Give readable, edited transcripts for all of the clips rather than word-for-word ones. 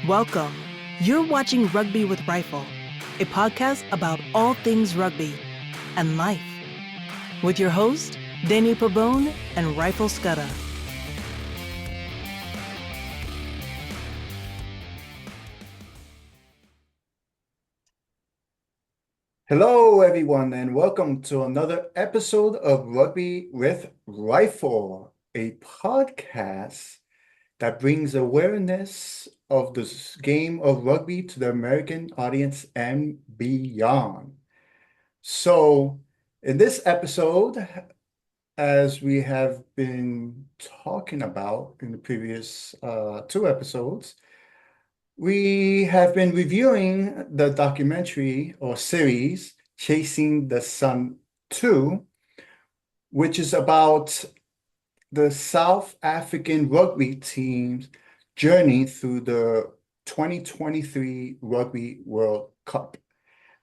Welcome. You're watching Rugby with Rifle, a podcast about all things rugby and life, with your host, Danny Pabone and Rifle Scudder. Hello, everyone, and welcome to another episode of Rugby with Rifle, a podcast that brings awareness of the game of rugby to the American audience and beyond. So, in this episode, as we have been talking about in the previous two episodes, we have been reviewing the documentary or series Chasing the Sun 2, which is about the South African rugby team's journey through the 2023 Rugby World Cup.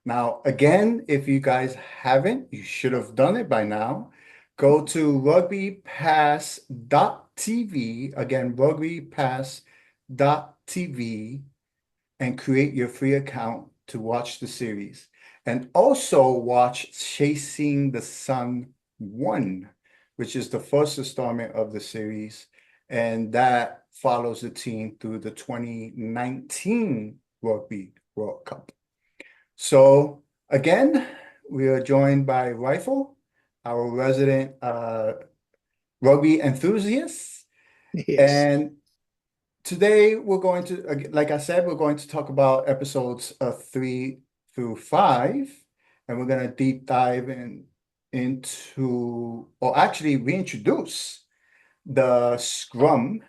Now, again, if you guys haven't, you should have done it by now. Go to rugbypass.tv, again, rugbypass.tv, and create your free account to watch the series. And also watch Chasing the Sun 1, which is the first installment of the series. And that follows the team through the 2019 Rugby World Cup. So again, we are joined by Rifle, our resident rugby enthusiast. Yes. And today we're going to, like I said, we're going to talk about episodes 3 through 5, and we're going to deep dive into, or actually reintroduce the scrum.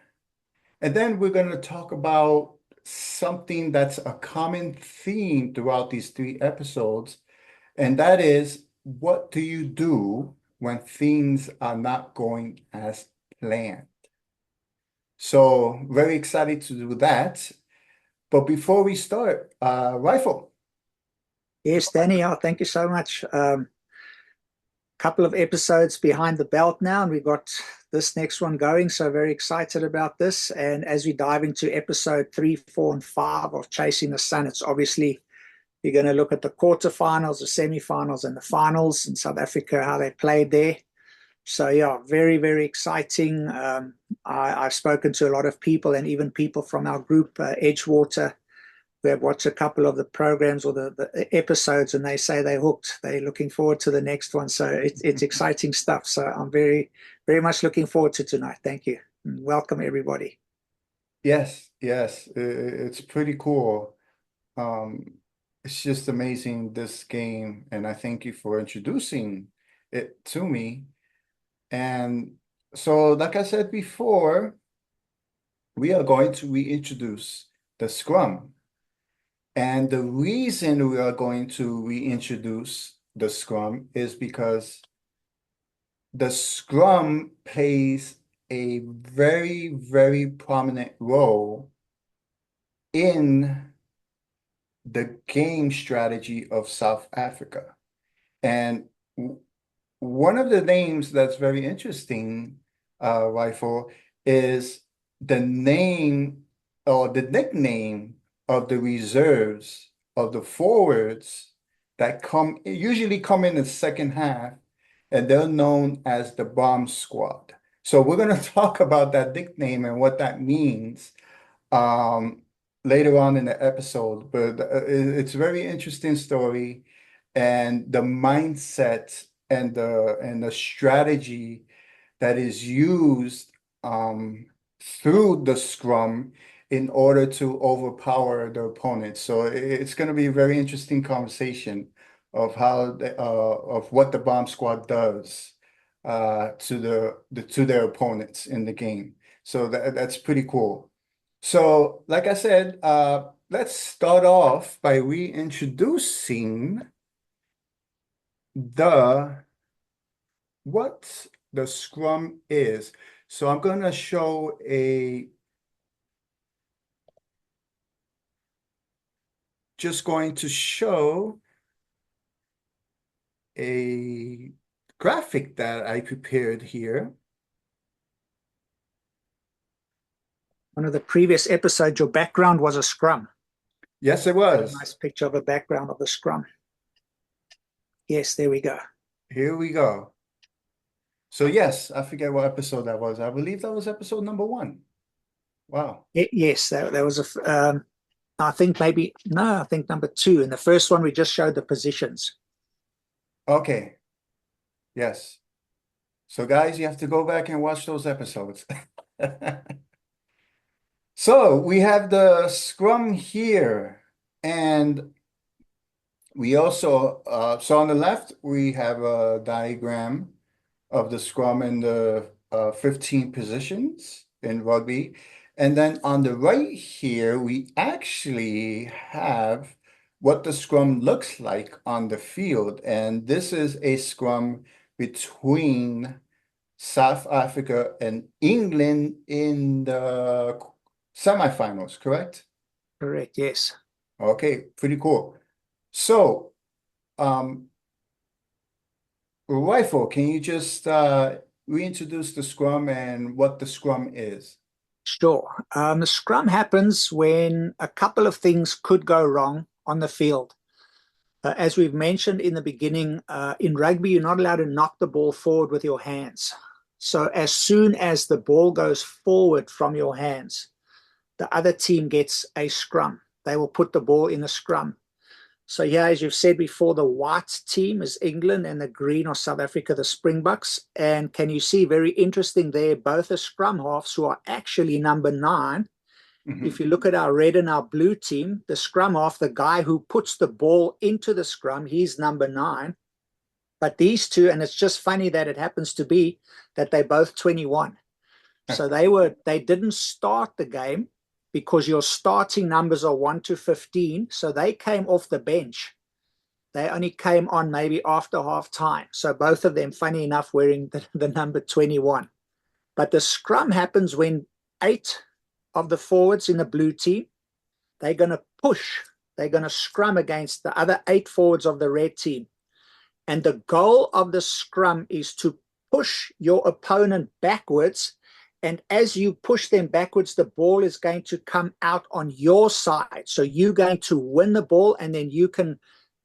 And then we're going to talk about something that's a common theme throughout these 3 episodes, and that is, what do you do when things are not going as planned? So very excited to do that. But before we start, Rifle. Yes, Danny, thank you so much. Couple of episodes behind the belt now, and we've got this next one going. So very excited about this. And as we dive into episode 3, 4, and 5 of Chasing the Sun, it's obviously you're going to look at the quarterfinals, the semifinals, and the finals in South Africa, how they played there. So yeah, very, very exciting. I've spoken to a lot of people, and even people from our group, Edgewater, who have watched a couple of the programs or the episodes, and they say they're hooked. They're looking forward to the next one. So it's exciting stuff. So I'm very, very much looking forward to tonight. Thank you. And welcome, everybody. Yes, yes, it's pretty cool. It's just amazing, this game, and I thank you for introducing it to me. And so, like I said before, we are going to reintroduce the Scrum. And the reason we are going to reintroduce the Scrum is because the Scrum plays a very, very prominent role in the game strategy of South Africa. And one of the names that's very interesting, Rifle, is the name or the nickname of the reserves of the forwards that usually come in the second half, and they're known as the Bomb Squad. So we're going to talk about that nickname and what that means later on in the episode. But it's a very interesting story, and the mindset and the strategy that is used through the scrum in order to overpower the opponent. So it's going to be a very interesting conversation of how of what the bomb squad does to their opponents in the game. So that's pretty cool. So, like I said, let's start off by reintroducing the what the scrum is. So I'm going to show just going to show a graphic that I prepared here. One of the previous episodes, your background was a scrum. Yes, it A was. nice picture of a background of the scrum. Yes, there we go. Here we go. So yes, I forget what episode that was. I believe that was episode number 1. Wow. Yes, that was I think maybe, no, I think number 2. In the first one, we just showed the positions. Okay. Yes. So guys, you have to go back and watch those episodes. So we have the scrum here, and we also, so on the left, we have a diagram of the scrum and the 15 positions in rugby. And then on the right here, we actually have what the scrum looks like on the field. And this is a scrum between South Africa and England in the semifinals, correct? Correct, yes. Okay, pretty cool. So, Rifle, can you just reintroduce the scrum and what the scrum is? Sure. The scrum happens when a couple of things could go wrong on the field. As we've mentioned in the beginning, in rugby, you're not allowed to knock the ball forward with your hands. So as soon as the ball goes forward from your hands, the other team gets a scrum. They will put the ball in a scrum. So yeah, as you've said before, the white team is England and the green or South Africa, the Springboks. And can you see, very interesting there, both are scrum halves who are actually number 9. Mhm. If you look at our red and our blue team, the scrum half, the guy who puts the ball into the scrum, he's number 9. But these two, and it's just funny that it happens to be that they're both 21. So they didn't start the game because your starting numbers are 1 to 15. So they came off the bench. They only came on maybe after half time. So both of them, funny enough, wearing the number 21. But the scrum happens when 8 of the forwards in the blue team, they're going to push. They're going to scrum against the other 8 forwards of the red team. And the goal of the scrum is to push your opponent backwards. And as you push them backwards, the ball is going to come out on your side. So you're going to win the ball, and then you can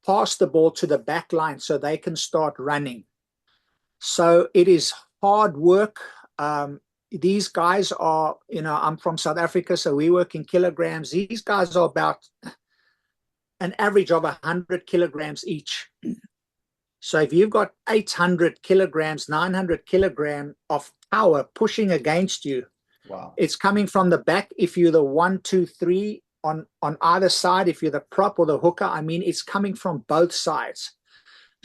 pass the ball to the back line so they can start running. So it is hard work. These guys are, I'm from South Africa, so we work in kilograms. These guys are about an average of 100 kilograms each. So if you've got 800 kilograms, 900 kilograms of power pushing against you, Wow. It's coming from the back. If you're the 1, 2, 3 on either side, if you're the prop or the hooker, I mean, it's coming from both sides.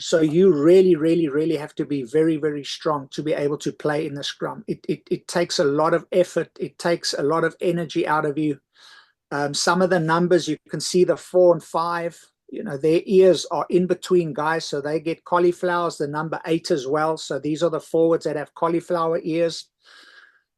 So you really, really, really have to be very, very strong to be able to play in the scrum. It takes a lot of effort. It takes a lot of energy out of you. Some of the numbers, you can see the 4 and 5, their ears are in between guys, so they get cauliflowers, the number 8 as well. So these are the forwards that have cauliflower ears.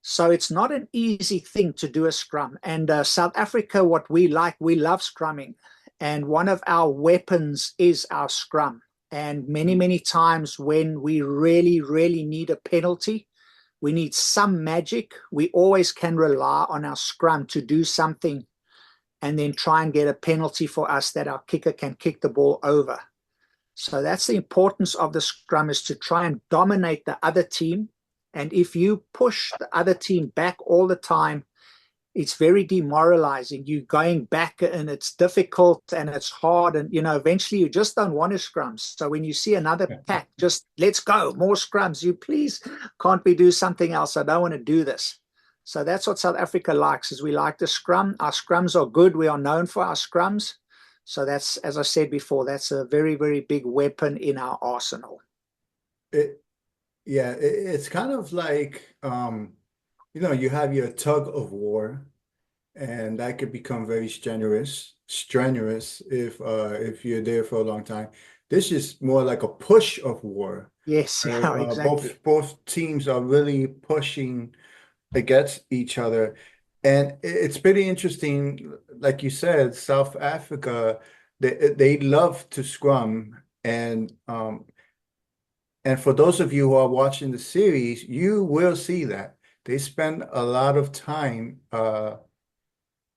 So it's not an easy thing to do a scrum. And South Africa, what we love scrumming. And one of our weapons is our scrum. And many, many times when we really, really need a penalty, we need some magic, we always can rely on our scrum to do something and then try and get a penalty for us that our kicker can kick the ball over. So that's the importance of the scrum, is to try and dominate the other team. And if you push the other team back all the time, it's very demoralizing. You're going back and it's difficult and it's hard. And, eventually you just don't want to scrum. So when you see another pack, just let's go, more scrums. You please, can't we do something else? I don't want to do this. So that's what South Africa likes, is we like the scrum. Our scrums are good. We are known for our scrums. So that's, as I said before, that's a very, very big weapon in our arsenal. It's kind of like, you have your tug of war, and that could become very strenuous if you're there for a long time. This is more like a push of war. Yes, where, exactly. both teams are really pushing against each other. And it's pretty interesting, like you said, South Africa, they love to scrum. And for those of you who are watching the series, you will see that. they spend a lot of time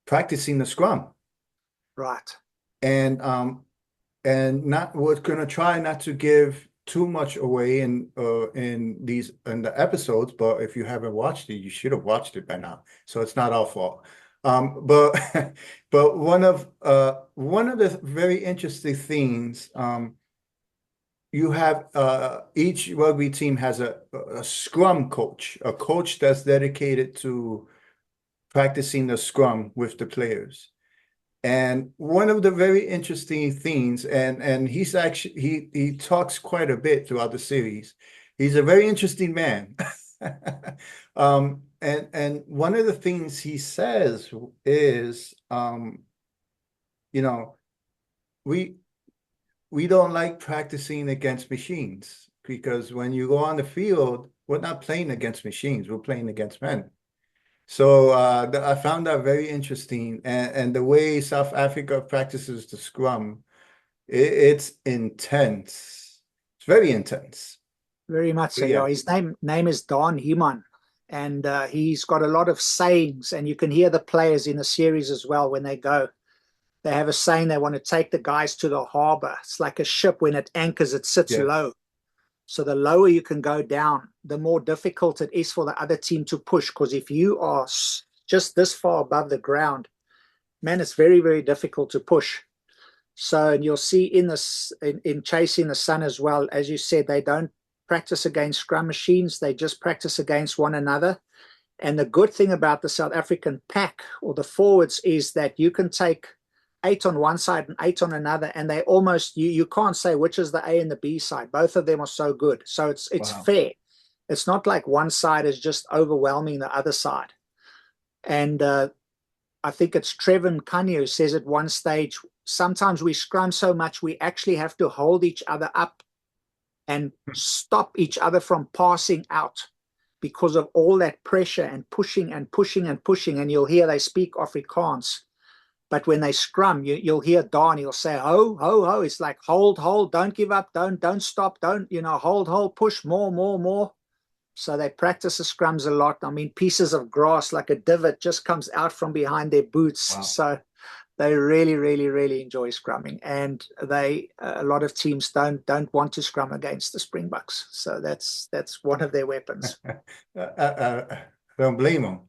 practicing the scrum. Right. And not we're gonna try not to give too much away in the episodes, but if you haven't watched it, you should have watched it by now. So it's not our fault. But but one of the very interesting things, you have each rugby team has a scrum coach, a coach that's dedicated to practicing the scrum with the players. And one of the very interesting things, and he's actually he talks quite a bit throughout the series. He's a very interesting man. And one of the things he says is, you know, we don't like practicing against machines, because when you go on the field, we're not playing against machines, we're playing against men. So I found that very interesting, and the way South Africa practices the scrum, it's intense. It's very intense. Very much so. Yeah. Yeah, his name is Don Heman, and he's got a lot of sayings, and you can hear the players in the series as well when they go. They have a saying they want to take the guys to the harbor. It's like a ship when it anchors, it sits Yes. low. So the lower you can go down, the more difficult it is for the other team to push. Because if you are just this far above the ground, man, it's very, very difficult to push. So, and you'll see in this in Chasing the Sun as well, as you said, they don't practice against scrum machines. They just practice against one another. And the good thing about the South African pack or the forwards is that you can take 8 on one side and 8 on another, and they almost you can't say which is the A and the B side. Both of them are so good. So it's Wow. fair. It's not like one side is just overwhelming the other side. And I think it's Trevin Kanye who says at one stage, sometimes we scrum so much we actually have to hold each other up and stop each other from passing out because of all that pressure and pushing and pushing and pushing. And you'll hear they speak Afrikaans. But when they scrum, you'll hear Don, he'll say, ho, ho, ho. It's like, hold, don't give up, don't stop, don't, hold, push, more. So they practice the scrums a lot. I mean, pieces of grass like a divot just comes out from behind their boots. Wow. So they really, really, really enjoy scrumming. And a lot of teams don't want to scrum against the Springboks. So that's one of their weapons. I don't blame them.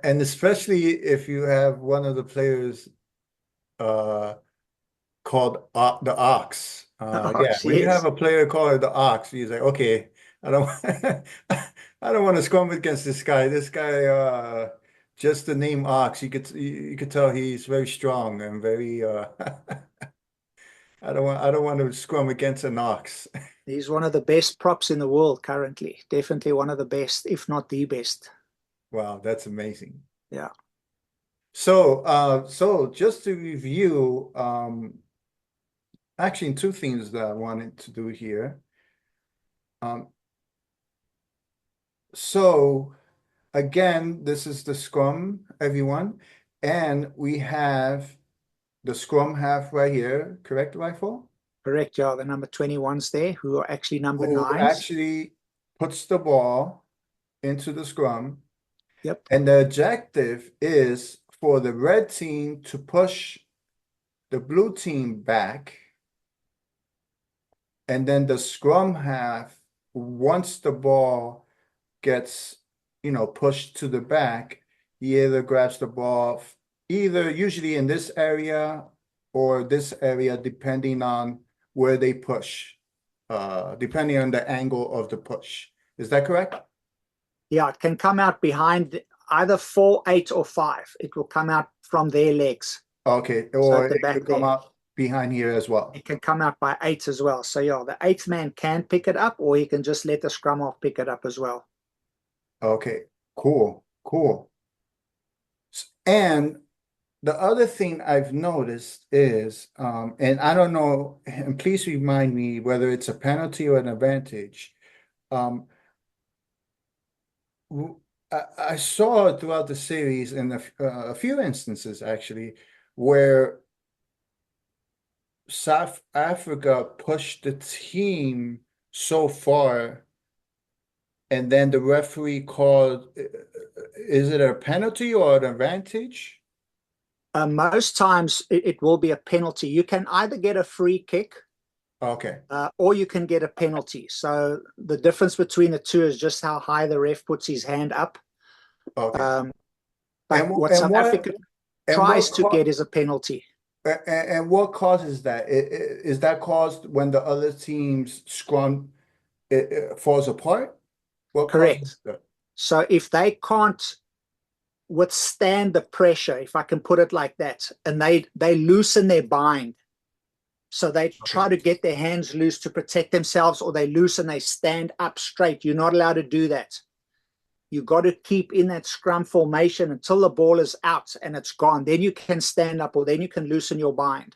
And especially if you have one of the players called the Ox. Yeah, when you have Yes. a player called the Ox, he's like, okay, I don't I don't want to scrum against this guy. This guy, just the name Ox, you could tell he's very strong and very I don't want to scrum against an Ox. He's one of the best props in the world currently. Definitely one of the best, if not the best. Wow, that's amazing. Yeah. So just to review, actually two things that I wanted to do here. So again, this is the scrum, everyone, and we have the scrum half right here, correct, Rifle? Correct, yeah. The number 21s there, who are actually number Who 9s. actually puts the ball into the scrum. Yep. And the objective is for the red team to push the blue team back. And then the scrum half, once the ball gets, pushed to the back, he either grabs the ball, either usually in this area or this area, depending on where they push, depending on the angle of the push. Is that correct? Yeah, it can come out behind either 4, 8, or 5. It will come out from their legs. Okay, So or at the it back could come there. out behind here as well. It can come out by 8 as well. So yeah, the 8th man can pick it up, or he can just let the scrum half pick it up as well. Okay, cool. And the other thing I've noticed is, and I don't know, and please remind me whether it's a penalty or an advantage. I saw throughout the series in a few instances actually where South Africa pushed the team so far and then the referee called, is it a penalty or an advantage? Most times it will be a penalty. You can either get a free kick Okay, or you can get a penalty. So the difference between the two is just how high the ref puts his hand up. okay. Um, And but what and South what Africa and tries what to get is a penalty. and what causes that? Is that caused when the other team's scrum it falls apart? What causes Correct. that? So if they can't withstand the pressure, if I can put it like that, and they loosen their bind, so they Okay, try to get their hands loose to protect themselves, or they loosen, they stand up straight. You're not allowed to do that. You got to keep in that scrum formation until the ball is out and it's gone. Then you can stand up, or then you can loosen your bind.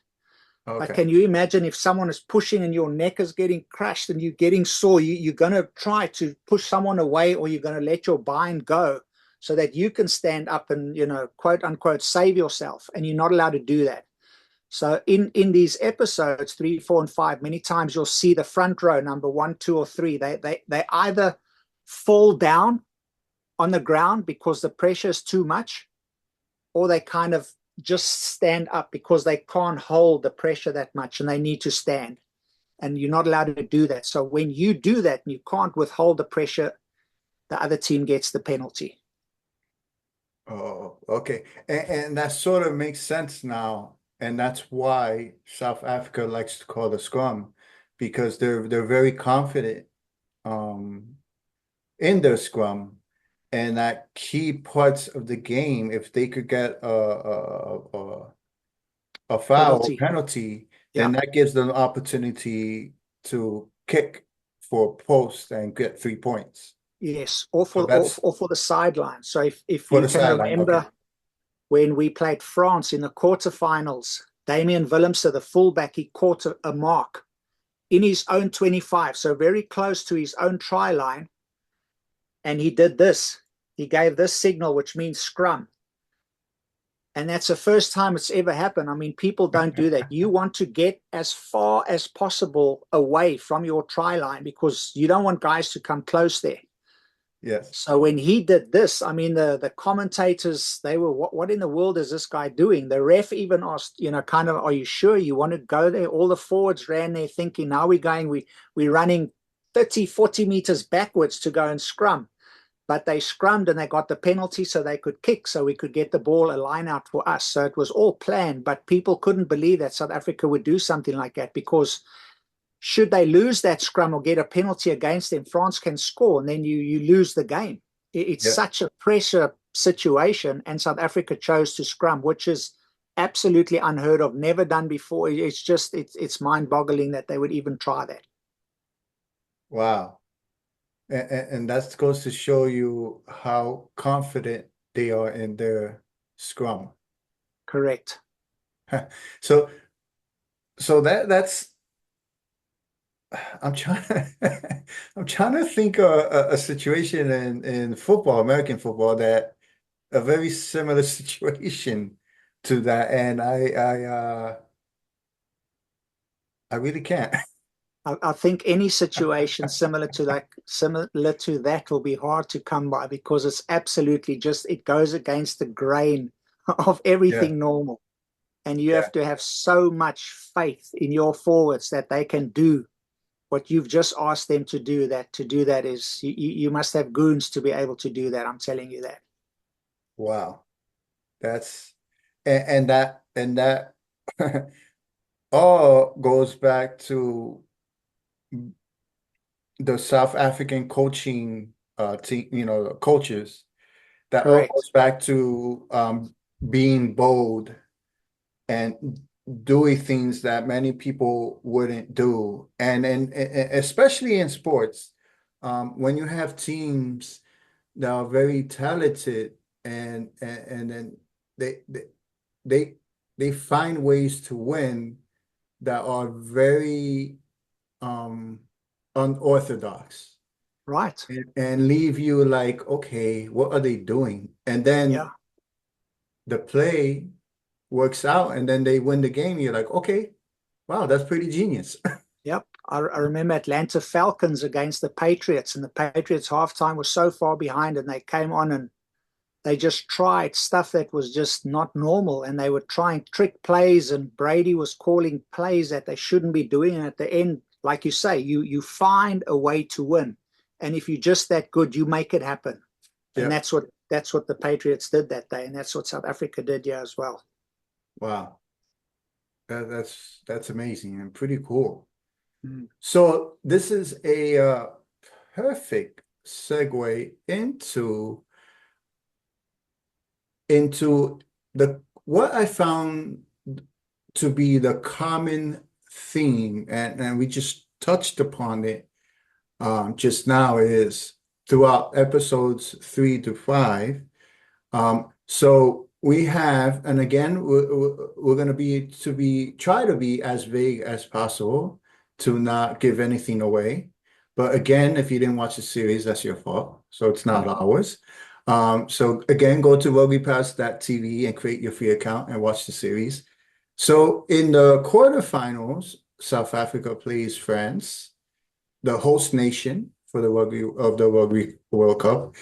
But okay, can you imagine if someone is pushing and your neck is getting crushed and you're getting sore, you're going to try to push someone away, or you're going to let your bind go so that you can stand up and, quote unquote, save yourself. And you're not allowed to do that. So in these episodes, 3, 4, and 5, many times you'll see the front row, number 1, 2, or 3. They either fall down on the ground because the pressure is too much, or they kind of just stand up because they can't hold the pressure that much and they need to stand. And you're not allowed to do that. So when you do that and you can't withhold the pressure, the other team gets the penalty. oh, okay, and that sort of makes sense now, and that's why South Africa likes to call the scrum, because they're very confident um in their scrum, and that key parts of the game, if they could get a foul or Penalty. penalty, then Yeah. that gives them opportunity to kick for post and get 3 points. Yes. Or So for that's or for the sideline. So if for you the can sideline. Okay. remember when we played France in the quarterfinals, Damien Willemse, the fullback, he caught a mark in his own 25, so very close to his own try line. And he did this. He gave this signal, which means scrum. And that's the first time it's ever happened. I mean, people don't do that. You want to get as far as possible away from your try line because you don't want guys to come close there. Yes. So when he did this, I mean, the commentators, they were, what in the world is this guy doing? The ref even asked, kind of, are you sure you want to go there? All the forwards ran there thinking, now we're running 30, 40 meters backwards to go and scrum. But they scrummed and they got the penalty so they could kick, so we could get the ball a line out for us. So it was all planned, but people couldn't believe that South Africa would do something like that, because should they lose that scrum or get a penalty against them, France can score and then you lose the game. It's Yeah. such a pressure situation, and South Africa chose to scrum, which is absolutely unheard of, never done before. It's mind-boggling that they would even try that. Wow. And that goes to show you how confident they are in their scrum. Correct. So that's I'm trying I'm trying to think of a situation in football, American football, that a very similar situation to that, and I really can't. I think any situation similar to that will be hard to come by, because it's absolutely just, it goes against the grain of Yeah, everything normal. And you yeah. have to have so much faith in your forwards that they can do what you've just asked them to do. That to do that is, you must have goons to be able to do that. I'm telling you that. Wow. That's and that all goes back to the South African coaching team, coaches. That all Correct. goes back to being bold and doing things that many people wouldn't do. And especially in sports, when you have teams that are very talented and then they they they they find ways to win that are very um unorthodox, Right. and leave you like, okay, what are they doing? And then Yeah. the play works out and then they win the game. You're like, okay, wow, that's pretty genius. Yep. I remember Atlanta Falcons against the Patriots, and the Patriots halftime was so far behind, and they came on and they just tried stuff that was just not normal, and they were trying trick plays, and Brady was calling plays that they shouldn't be doing. And at the end, like you say, you find a way to win, and if you're just that good, you make it happen. And Yeah. that's what the Patriots did that day, and that's what South Africa did here as well. Wow. That's amazing and pretty cool. Mm. So this is a perfect segue into the what I found to be the common theme, and we just touched upon it just now, is throughout episodes 3 to 5. So we have, and again, we're going to try to be as vague as possible to not give anything away. But again, if you didn't watch the series, that's your fault. So it's not ours. So again, go to rugbypass.tv and create your free account and watch the series. So in the quarterfinals, South Africa plays France, the host nation for the Rugby World Cup.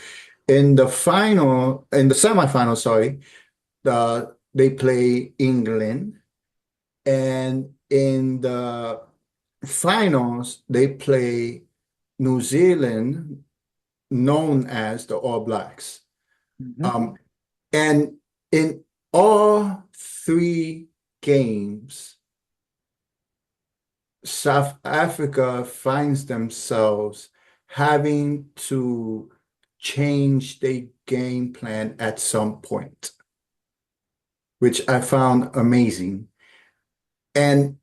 In the semifinal, sorry, they play England, and in the finals they play New Zealand, known as the All Blacks. Mm-hmm. And in all 3 games, South Africa finds themselves having to change their game plan at some point, which I found amazing. And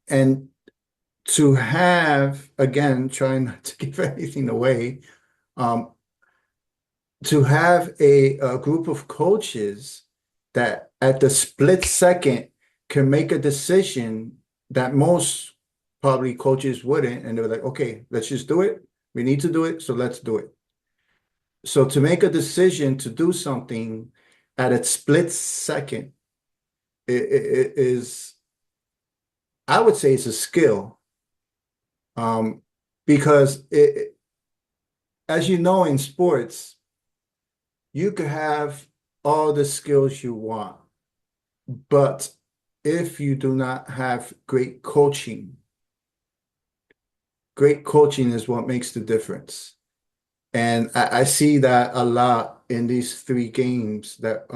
to have, again, trying not to give anything away, to have a group of coaches that at the split second can make a decision that most probably coaches wouldn't, and they're like, okay, let's just do it. We need to do it, so let's do it. So to make a decision to do something at a split second, it is, I would say, it's a skill, because as you know, in sports, you could have all the skills you want, but if you do not have great coaching is what makes the difference. And I see that a lot in these 3 games that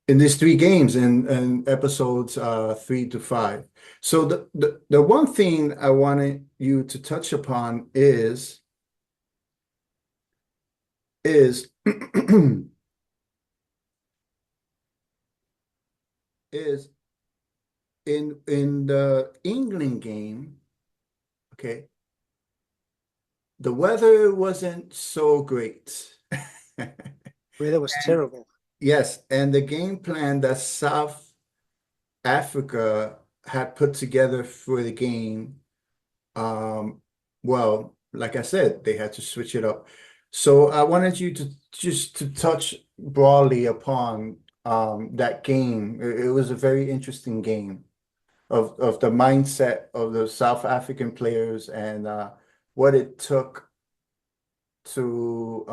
in these 3 games in episodes 3 to 5. So the one thing I wanted you to touch upon is is in the England game, okay, the weather wasn't so great. Weather was terrible. Yes, and the game plan that South Africa had put together for the game, well, like I said, they had to switch it up. So I wanted you to just to touch broadly upon that game. It was a very interesting game of the mindset of the South African players, and what it took to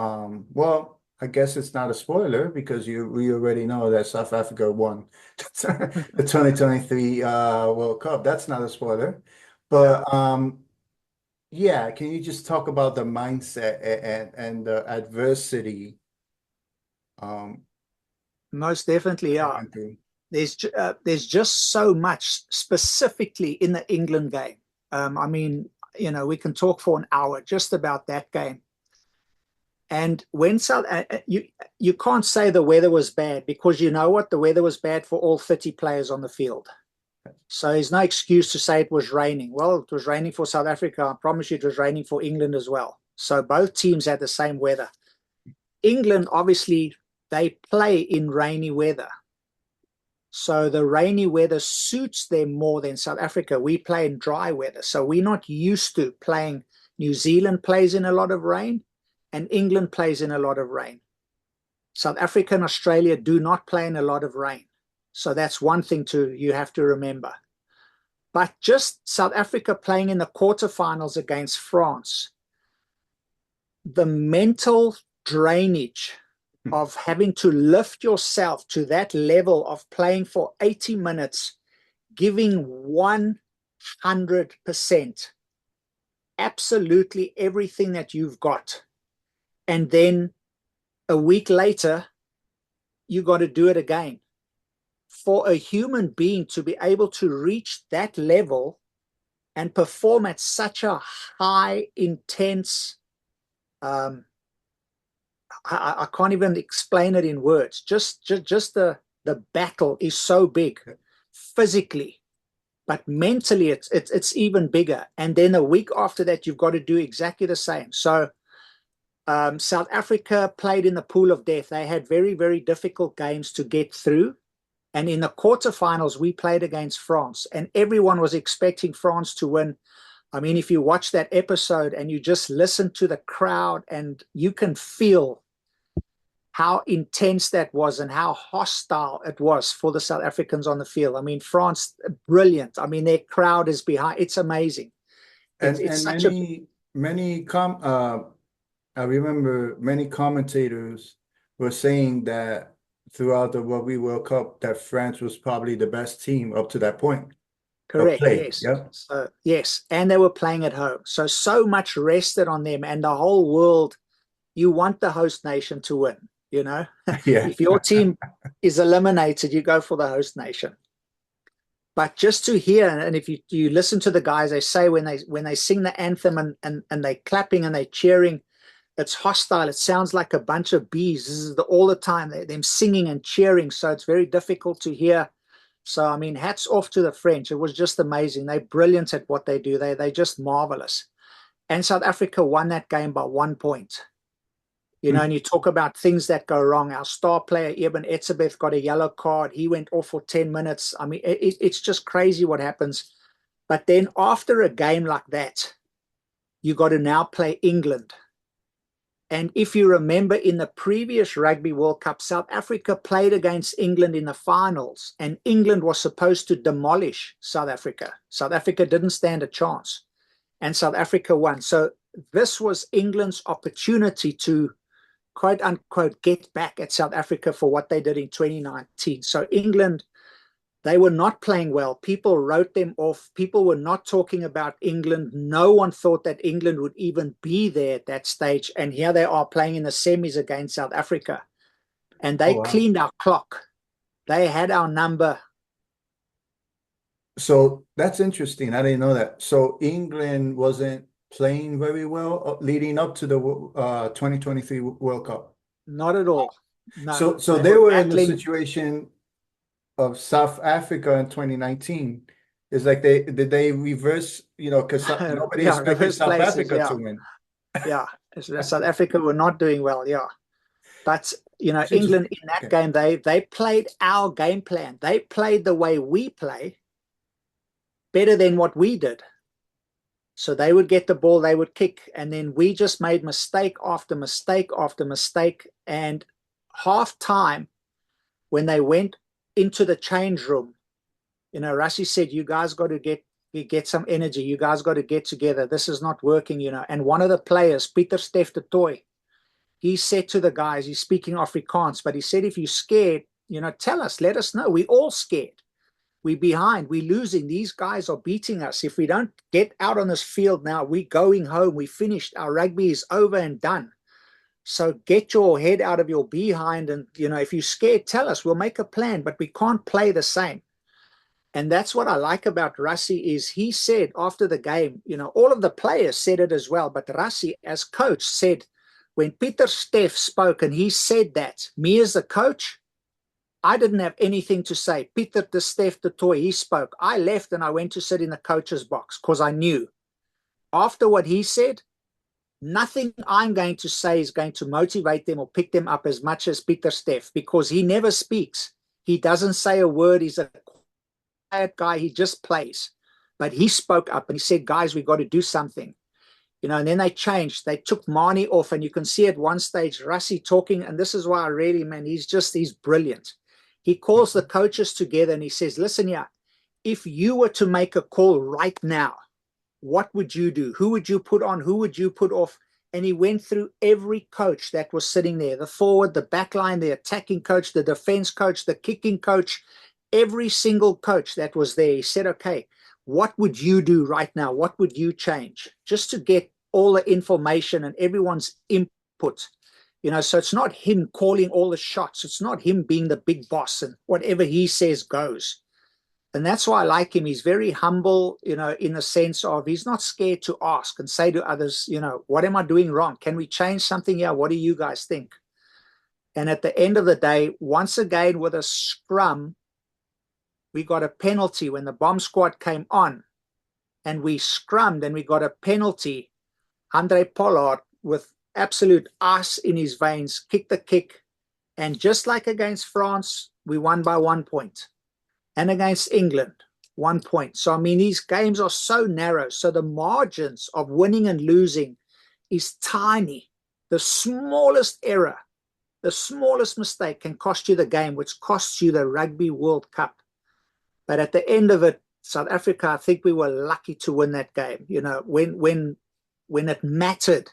well, I guess it's not a spoiler because we already know that South Africa won the 2023 World Cup. That's not a spoiler. But yeah, can you just talk about the mindset and the adversity Most definitely, they yeah. went through? There's just so much specifically in the England game. I mean, we can talk for an hour just about that game. And when you can't say the weather was bad, because you know what, the weather was bad for all 30 players on the field. So there's no excuse to say it was raining. Well, it was raining for South Africa. I promise you it was raining for England as well. So both teams had the same weather. England, obviously, they play in rainy weather. So the rainy weather suits them more than South Africa. We play in dry weather. So we're not used to playing. New Zealand plays in a lot of rain, and England plays in a lot of rain. South Africa and Australia do not play in a lot of rain. So that's one thing you have to remember. But just South Africa playing in the quarterfinals against France, the mental drainage of having to lift yourself to that level of playing for 80 minutes, giving 100%, absolutely everything that you've got. And then a week later, you got to do it again. For a human being to be able to reach that level and perform at such a high, intense, I can't even explain it in words. Just the battle is so big physically, but mentally it's even bigger. And then a week after that, you've got to do exactly the same. So South Africa played in the pool of death. They had very, very difficult games to get through. And in the quarterfinals, we played against France, and everyone was expecting France to win. I mean, if you watch that episode and you just listen to the crowd, and you can feel how intense that was and how hostile it was for the South Africans on the field. I mean, France, brilliant. I mean, their crowd is behind. It's amazing. It's such I remember many commentators were saying that throughout the Rugby World Cup that France was probably the best team up to that point. Correct, yes. Yeah. So, yes, and they were playing at home. So much rested on them, and the whole world, you want the host nation to win, you know? Yeah. If your team is eliminated, you go for the host nation. But just to hear, and if you listen to the guys, they say when they sing the anthem and they're clapping and they're cheering, it's hostile. It sounds like a bunch of bees. This is all the time. Them singing and cheering. So it's very difficult to hear. So, I mean, hats off to the French. It was just amazing. They're brilliant at what they do. They're just marvelous. And South Africa won that game by 1 point. You know, and you talk about things that go wrong. Our star player, Eben Etzebeth, got a yellow card. He went off for 10 minutes. I mean, it's just crazy what happens. But then after a game like that, you got to now play England. And if you remember, in the previous Rugby World Cup, South Africa played against England in the finals, and England was supposed to demolish South Africa. South Africa didn't stand a chance, and South Africa won. So this was England's opportunity to, quote unquote, get back at South Africa for what they did in 2019. So England, they were not playing well. People wrote them off. People were not talking about England. No one thought that England would even be there at that stage. And here they are playing in the semis against South Africa. And they cleaned our clock. They had our number. So that's interesting. I didn't know that. So England wasn't playing very well leading up to the 2023 World Cup. Not at all. No. So they were in the situation of South Africa in 2019. It's like did they reverse, you know, because nobody expected South Africa to win. Yeah, South Africa were not doing well, yeah. But, you know, England in that game, they played our game plan. They played the way we play better than what we did. So they would get the ball, they would kick, and then we just made mistake after mistake after mistake. And half time, when they went into the change room, you know, Rassie said, you guys got to get some energy. You guys got to get together. This is not working, you know. And one of the players, Pieter Stef de Tooy, he said to the guys, he's speaking Afrikaans, but he said, if you're scared, you know, tell us, let us know. We're all scared. We're behind. We're losing. These guys are beating us. If we don't get out on this field now, we're going home. We finished. Our rugby is over and done. So get your head out of your behind, and, you know, if you're scared, tell us. We'll make a plan, but we can't play the same. And that's what I like about Rassie is he said after the game, you know, all of the players said it as well, but Rassie as coach said, when Pieter Stef spoke and he said that, me as the coach, I didn't have anything to say. Pieter Stef de Tooy, he spoke. I left and I went to sit in the coach's box because I knew after what he said, nothing I'm going to say is going to motivate them or pick them up as much as Pieter Stef, because he never speaks. He doesn't say a word. He's a quiet guy. He just plays. But he spoke up and he said, guys, we've got to do something. You know, and then they changed. They took Marnie off, and you can see at one stage Rassie talking, and this is why I really, man, he's brilliant. He calls the coaches together and he says, listen here, if you were to make a call right now, what would you do? Who would you put on? Who would you put off? And he went through every coach that was sitting there, the forward, the back line, the attacking coach, the defense coach, the kicking coach, every single coach that was there. He said, okay, what would you do right now? What would you change? Just to get all the information and everyone's input. So it's not him calling all the shots. It's not him being the big boss and whatever he says goes. And that's why I like him. He's very humble, in the sense of he's not scared to ask and say to others, what am I doing wrong? Can we change something here? What do you guys think? And at the end of the day, once again, with a scrum, we got a penalty when the bomb squad came on and we scrummed and we got a penalty. Andre Pollard, with absolute ice in his veins, kicked the kick. And just like against France, we won by 1 point. And against England, 1 point. So, these games are so narrow. So the margins of winning and losing is tiny. The smallest error, the smallest mistake can cost you the game, which costs you the Rugby World Cup. But at the end of it, South Africa, I think we were lucky to win that game. When it mattered,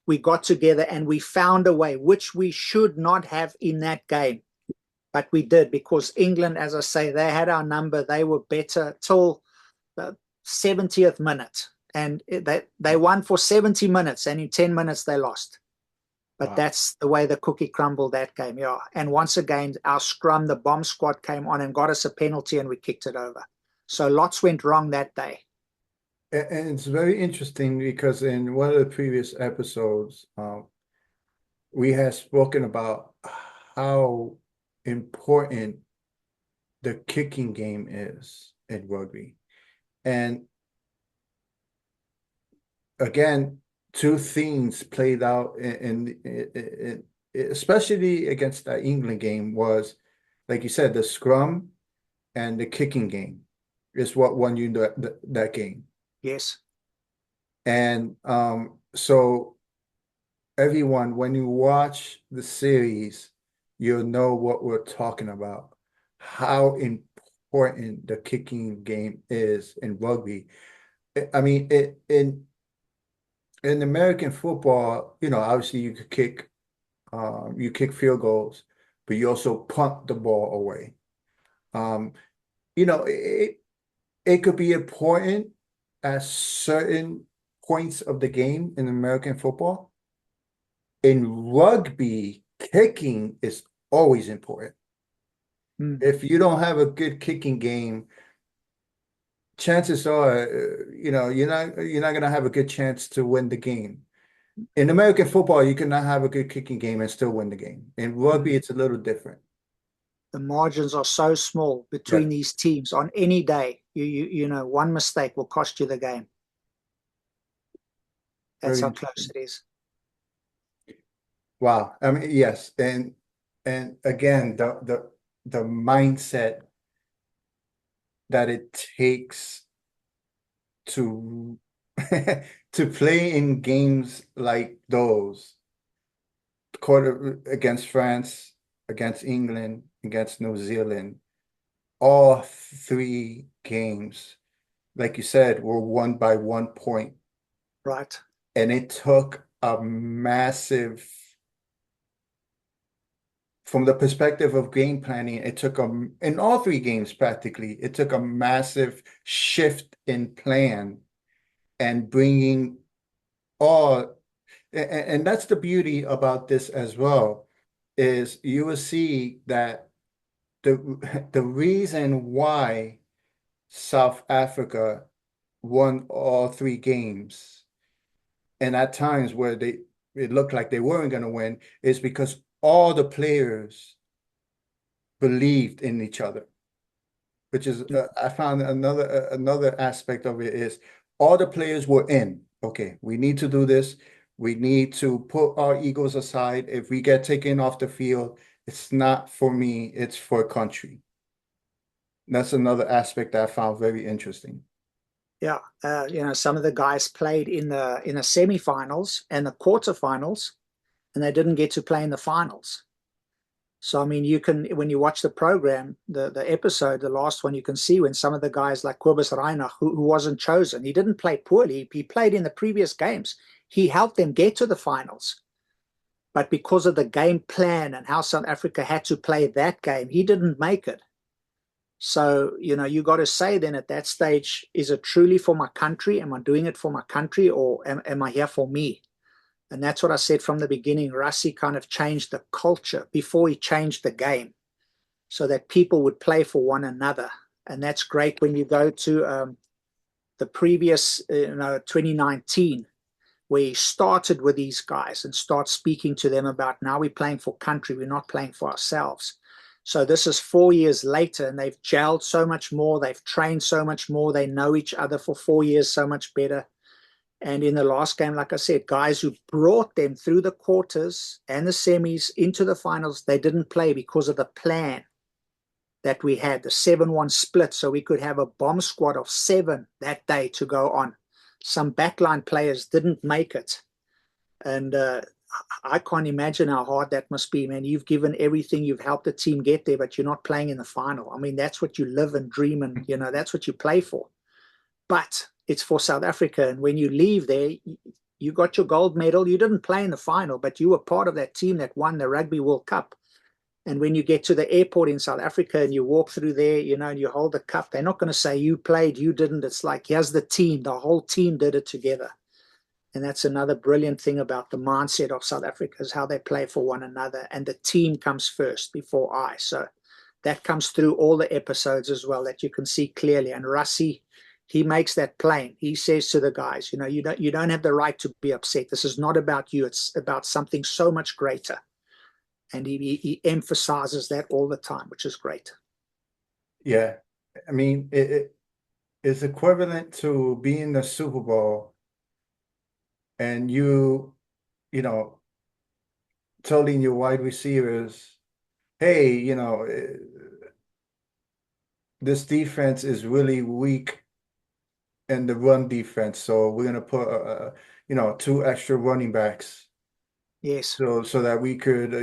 we got together and we found a way, which we should not have in that game. But we did, because England, as I say, they had our number. They were better till the 70th minute. And they won for 70 minutes, and in 10 minutes they lost. But wow, that's the way the cookie crumbled that game, yeah. And once again, our scrum, the bomb squad came on and got us a penalty, and we kicked it over. So lots went wrong that day. And it's very interesting because in one of the previous episodes, we had spoken about how important the kicking game is in rugby. And again, two things played out in especially against the England game was, like you said, the scrum and the kicking game is what won you that game. Yes. And so everyone, when you watch the series, you'll know what we're talking about, how important the kicking game is in rugby. In American football, obviously you could kick, you kick field goals, but you also punt the ball away. It could be important at certain points of the game in American football. In rugby, kicking is always important. If you don't have a good kicking game, chances are, you're not going to have a good chance to win the game. In American football, you cannot have a good kicking game and still win the game. In rugby, it's a little different. The margins are so small between these teams on any day. One mistake will cost you the game. That's how close it is. Wow. Yes. And again, the mindset that it takes to to play in games like those, against France, against England, against New Zealand, all three games, like you said, were won by 1 point. Right. And it took a massive, from the perspective of game planning, it took in all three games practically, it took a massive shift in plan and bringing all, and that's the beauty about this as well, is you will see that the reason why South Africa won all three games, and at times where it looked like they weren't going to win, is because all the players believed in each other, which is I found another aspect of it is all the players were in. Okay, we need to do this. We need to put our egos aside. If we get taken off the field, it's not for me, it's for country. That's another aspect that I found very interesting. Yeah, some of the guys played in the semifinals and the quarterfinals, and they didn't get to play in the finals. So, I mean, you can, when you watch the program, the episode, the last one, you can see when some of the guys like Kobus Reinach, who wasn't chosen, he didn't play poorly. He played in the previous games. He helped them get to the finals. But because of the game plan and how South Africa had to play that game, he didn't make it. So, you got to say then at that stage, is it truly for my country? Am I doing it for my country, or am I here for me? And that's what I said from the beginning. Rassie kind of changed the culture before he changed the game so that people would play for one another. And that's great when you go to the previous, 2019, where he started with these guys and start speaking to them about, now we're playing for country, we're not playing for ourselves. So this is 4 years later, and they've gelled so much more, they've trained so much more, they know each other for 4 years so much better. And in the last game, like I said, guys who brought them through the quarters and the semis into the finals, they didn't play because of the plan that we had, the 7-1 split, so we could have a bomb squad of 7 that day to go on. Some backline players didn't make it. And I can't imagine how hard that must be, man. You've given everything, you've helped the team get there, but you're not playing in the final. I mean, that's what you live and dream, and that's what you play for. But it's for South Africa, and when you leave there, you got your gold medal. You didn't play in the final, but you were part of that team that won the Rugby World Cup. And when you get to the airport in South Africa and you walk through there, and you hold the cup, they're not going to say you played, you didn't. It's like, here's the team. The whole team did it together. And that's another brilliant thing about the mindset of South Africa, is how they play for one another. And the team comes first before I. So that comes through all the episodes as well, that you can see clearly. And Rassie, he makes that plain. He says to the guys, you don't have the right to be upset. This is not about you. It's about something so much greater. And he emphasizes that all the time, which is great. Yeah. I mean, it is equivalent to being in the Super Bowl and telling your wide receivers, hey, this defense is really weak in the run defense, so we're going to put 2 extra running backs. Yes. So that we could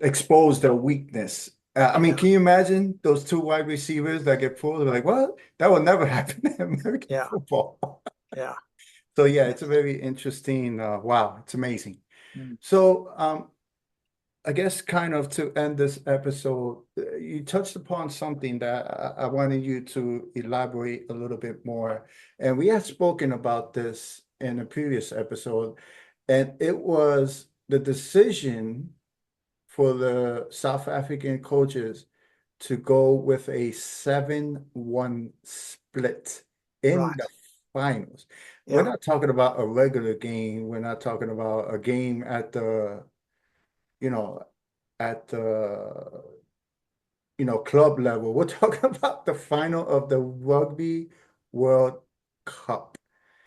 expose their weakness. I mean, can you imagine those 2 wide receivers that get pulled? They're like, what? That will never happen in American football. Yeah. So yeah, it's a very interesting. Wow, it's amazing. Mm. So I guess kind of to end this episode, you touched upon something that I wanted you to elaborate a little bit more. And we had spoken about this in a previous episode, and it was the decision for the South African coaches to go with a 7-1 split in the finals. Yeah. We're not talking about a regular game. We're not talking about a game at the club level. We're talking about the final of the Rugby World Cup.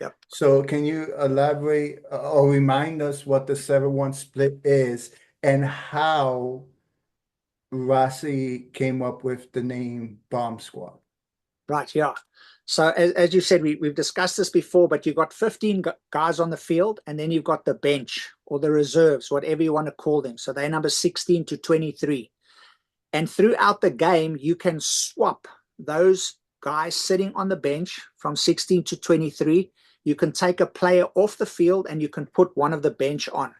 Yep. So can you elaborate or remind us what the 7-1 split is and how Rassie came up with the name Bomb Squad? Right, yeah. So as you said, we've discussed this before, but you've got 15 guys on the field, and then you've got the bench or the reserves, whatever you want to call them. So they're number 16 to 23. And throughout the game, you can swap those guys sitting on the bench from 16 to 23. You can take a player off the field and you can put one of the bench on.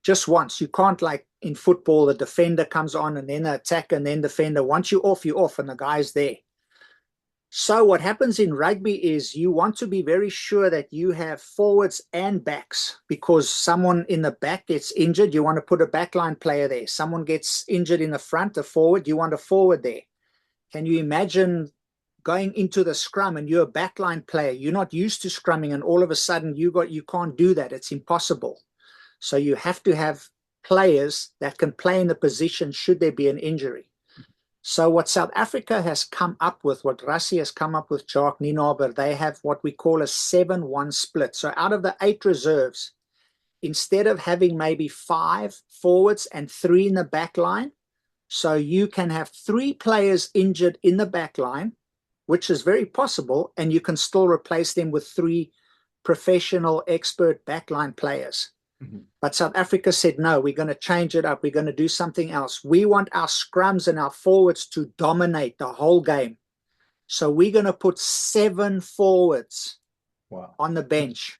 Just once. You can't, like in football, the defender comes on and then the attacker and then defender. Once you're off, and the guy's there. So what happens in rugby is you want to be very sure that you have forwards and backs, because someone in the back gets injured, you want to put a backline player there. Someone gets injured in the front, a forward, you want a forward there. Can you imagine going into the scrum and you're a backline player? You're not used to scrumming, and all of a sudden you can't do that. It's impossible. So you have to have players that can play in the position should there be an injury. So what South Africa has come up with, what Rassie has come up with, Jacques Nienaber, they have what we call a 7-1 split. So out of the 8 reserves, instead of having maybe 5 forwards and 3 in the back line, so you can have 3 players injured in the back line, which is very possible, and you can still replace them with 3 professional expert backline players. But South Africa said, no, we're going to change it up. We're going to do something else. We want our scrums and our forwards to dominate the whole game. So we're going to put 7 forwards on the bench.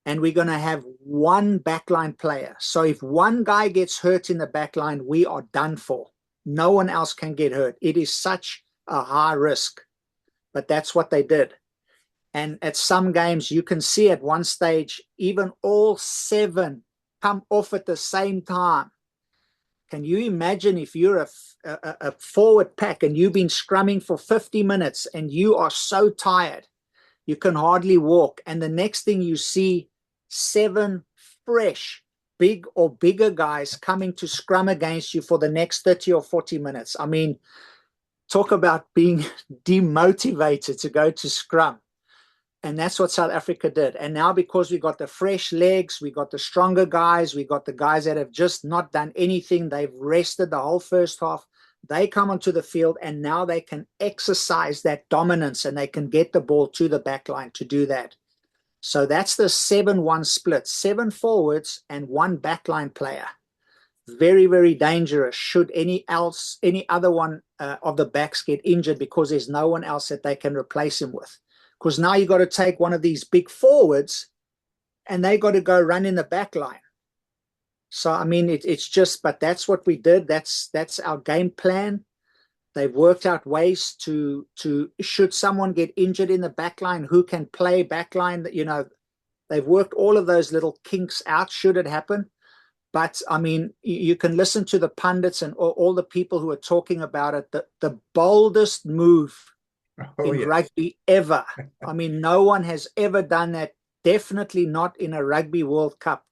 And we're going to have 1 backline player. So if one guy gets hurt in the backline, we are done for. No one else can get hurt. It is such a high risk. But that's what they did. And at some games, you can see at one stage, even all 7 come off at the same time. Can you imagine if you're a forward pack and you've been scrumming for 50 minutes and you are so tired, you can hardly walk. And the next thing you see, 7 fresh, big or bigger guys coming to scrum against you for the next 30 or 40 minutes. I mean, talk about being demotivated to go to scrum. And that's what South Africa did. And now because we got the fresh legs, we got the stronger guys, we got the guys that have just not done anything, they've rested the whole first half, they come onto the field and now they can exercise that dominance and they can get the ball to the back line to do that. So that's the 7-1 split, 7 forwards and 1 backline player. Very, very dangerous should any other one of the backs get injured because there's no one else that they can replace him with. Because now you got to take one of these big forwards and they got to go run in the back line. So, I mean, it's just, but that's what we did. That's our game plan. They've worked out ways to should someone get injured in the back line, who can play back line, you know, they've worked all of those little kinks out should it happen. But, I mean, you can listen to the pundits and all the people who are talking about it. The boldest move in rugby ever. I mean, no one has ever done that. Definitely not in a Rugby World Cup.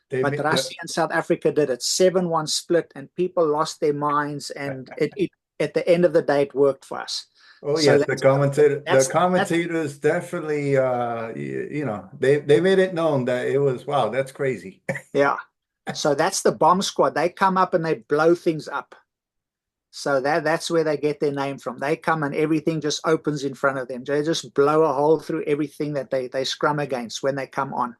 But Russia and South Africa did it. 7-1 split, and people lost their minds. And it at the end of the day, it worked for us. Oh, so yes, the commentators definitely, you know, they made it known that it was, wow, that's crazy. Yeah. So that's the bomb squad. They come up and they blow things up. So that's where they get their name from. They come and everything just opens in front of them. They just blow a hole through everything that they scrum against when they come on.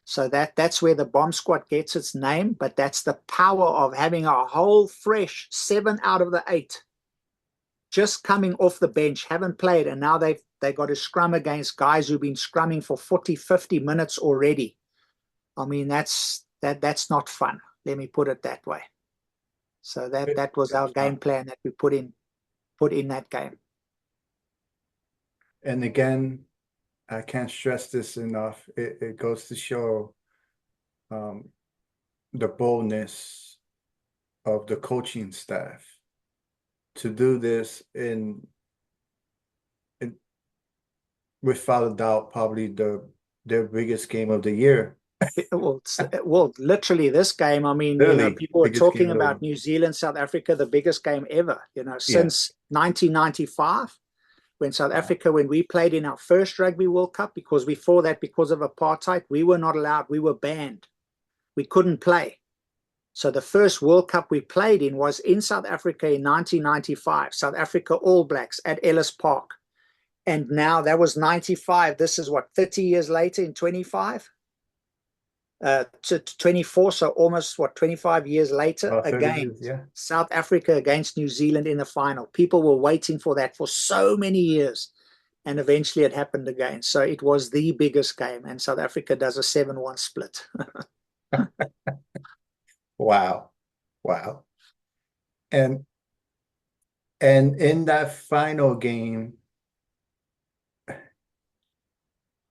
So that's where the bomb squad gets its name. But that's the power of having a whole fresh 7 out of the 8 just coming off the bench, haven't played, and now they got to scrum against guys who've been scrumming for 40, 50 minutes already. I mean, that's not fun. Let me put it that way. So that was our game plan that we put in that game. And again, I can't stress this enough. It goes to show the boldness of the coaching staff to do this in without a doubt, probably their biggest game of the year. Well, literally this game, I mean, you know, people are talking about New Zealand, South Africa, the biggest game ever, you know, since 1995, when South Africa, when we played in our first Rugby World Cup, because before that, because of apartheid, we were not allowed, we were banned. We couldn't play. So the first World Cup we played in was in South Africa in 1995, South Africa All Blacks at Ellis Park. And now that was 95. This is what, 30 years later in 25? To 24, so almost 25 years later, again, South Africa against New Zealand in the final. People were waiting for that for so many years, and eventually it happened again. So it was the biggest game, and South Africa does a 7-1 split. Wow. And in that final game,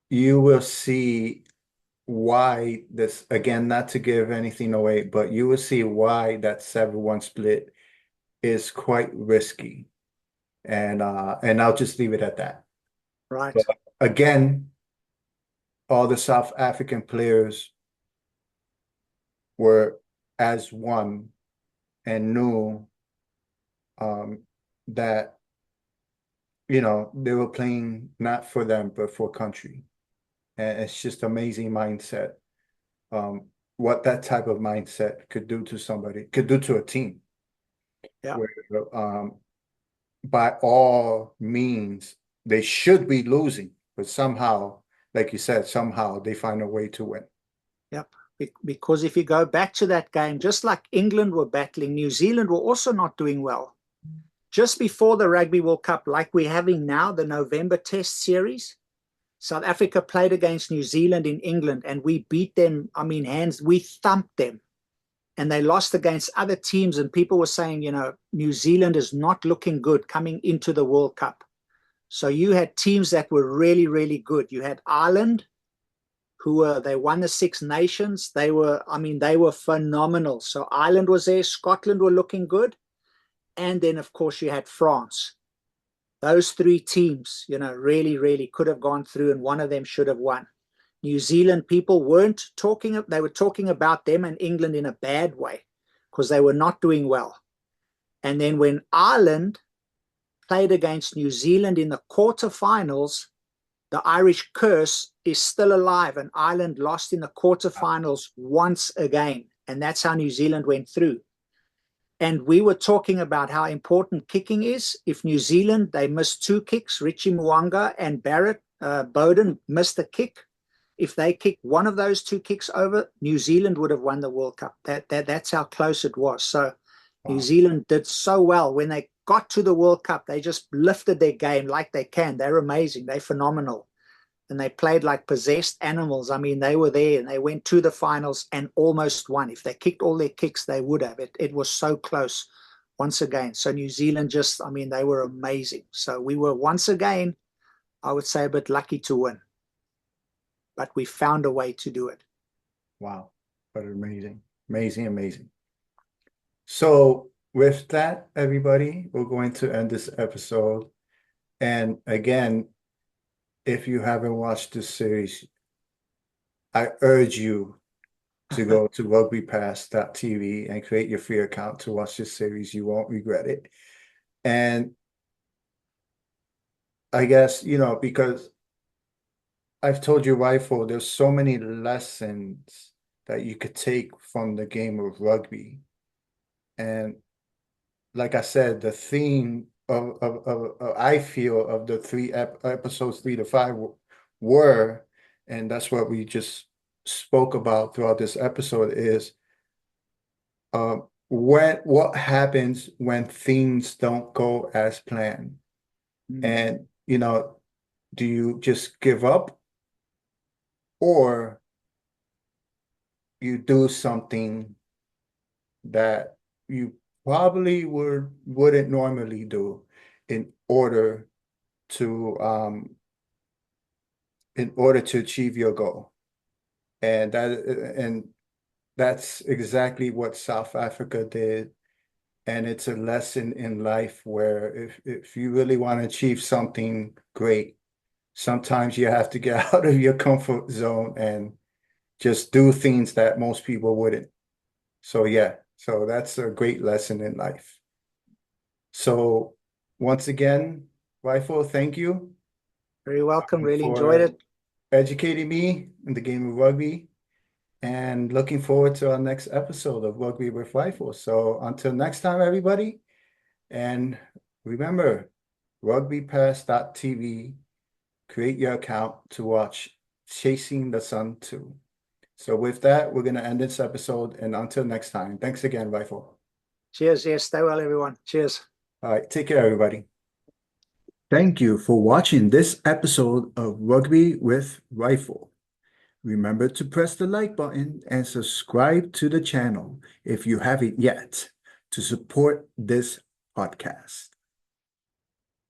you will see why this, again, not to give anything away, but you will see why that 7-1 split is quite risky. And I'll just leave it at that. Right. But again, all the South African players were as one and knew that, you know, they were playing not for them, but for country. And it's just amazing mindset. What that type of mindset could do to somebody, could do to a team. Yeah. Where, by all means, they should be losing, but somehow, like you said, somehow they find a way to win. Yep. because if you go back to that game, just like England were battling, New Zealand were also not doing well. Just before the Rugby World Cup, like we're having now, the November Test series, South Africa played against New Zealand in England, and we beat them. I mean, we thumped them. And they lost against other teams, and people were saying, New Zealand is not looking good coming into the World Cup. So you had teams that were really, really good. You had Ireland, they won the Six Nations. They were phenomenal. So Ireland was there, Scotland were looking good. And then, of course, you had France. Those three teams, really, really could have gone through, and one of them should have won. New Zealand people they were talking about them and England in a bad way because they were not doing well. And then when Ireland played against New Zealand in the quarterfinals, the Irish curse is still alive, and Ireland lost in the quarterfinals once again. And that's how New Zealand went through. And we were talking about how important kicking is. If New Zealand, they missed 2 kicks, Richie Mwanga and Barrett Bowden missed a kick. If they kicked one of those 2 kicks over, New Zealand would have won the World Cup. That's how close it was. So New Zealand did so well. When they got to the World Cup, they just lifted their game like they can. They're amazing. They're phenomenal. And they played like possessed animals. I mean, they were there and they went to the finals and almost won. If they kicked all their kicks, they would have. It was so close once again. So New Zealand they were amazing. So we were once again, I would say, a bit lucky to win. But we found a way to do it. Wow. What amazing. Amazing, amazing. So with that, everybody, we're going to end this episode. And again, if you haven't watched this series, I urge you to go to rugbypass.tv and create your free account to watch this series. You won't regret it. And I guess, because I've told you, Rifle, there's so many lessons that you could take from the game of rugby. And like I said, the theme I feel of the 3 episodes 3 to 5 were, and that's what we just spoke about throughout this episode, is what happens when things don't go as planned. And do you just give up, or you do something that you probably wouldn't normally do in order to achieve your goal? And that's exactly what South Africa did. And it's a lesson in life where if you really want to achieve something great, sometimes you have to get out of your comfort zone and just do things that most people wouldn't. So yeah, so that's a great lesson in life. So once again, Rifle, thank you. Very welcome. Really enjoyed it. Educating me in the game of rugby, and looking forward to our next episode of Rugby with Rifle. So until next time, everybody, and remember, rugbypass.tv, create your account to watch Chasing the Sun 2. So with that, we're going to end this episode, and until next time, thanks again, Rifle. Cheers. Yes, stay well, everyone. Cheers. All right, take care, everybody. Thank you for watching this episode of Rugby with Rifle. Remember to press the like button and subscribe to the channel if you haven't yet, to support this podcast.